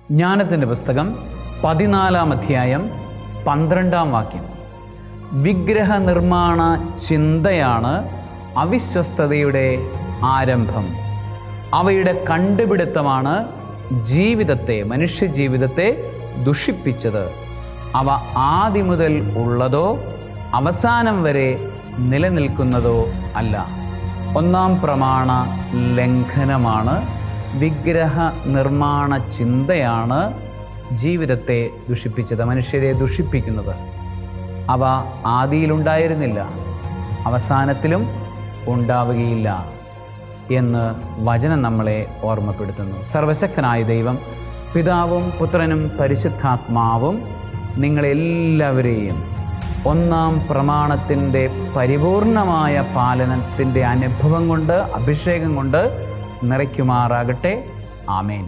ജ്ഞാനത്തിൻ്റെ പുസ്തകം 14-ാം അധ്യായം 12-ാം വാക്യം. വിഗ്രഹ നിർമ്മാണ ചിന്തയാണ് അവിശ്വസ്തതയുടെ ആരംഭം. അവയുടെ കണ്ടുപിടുത്തമാണ് മനുഷ്യജീവിതത്തെ ദുഷിപ്പിച്ചത്. അവ ആദി മുതൽ ഉള്ളതോ അവസാനം വരെ നിലനിൽക്കുന്നതോ അല്ല. 1-ാം പ്രമാണ ലംഘനമാണ്. വിഗ്രഹ നിർമ്മാണ ചിന്തയാണ് ജീവിതത്തെ ദുഷിപ്പിച്ചത്, മനുഷ്യരെ ദുഷിപ്പിക്കുന്നത്. അവ ആദിയിലുണ്ടായിരുന്നില്ല, അവസാനത്തിലും ഉണ്ടാവുകയില്ല എന്ന് വചനം നമ്മളെ ഓർമ്മപ്പെടുത്തുന്നു. സർവശക്തനായ ദൈവം, പിതാവും പുത്രനും പരിശുദ്ധാത്മാവും നിങ്ങളെല്ലാവരെയും 1-ാം പ്രമാണത്തിൻ്റെ പരിപൂർണമായ പാലനത്തിൻ്റെ അനുഭവം കൊണ്ട്, അഭിഷേകം കൊണ്ട് നിറയ്ക്കുമാറാകട്ടെ. ആമേൻ.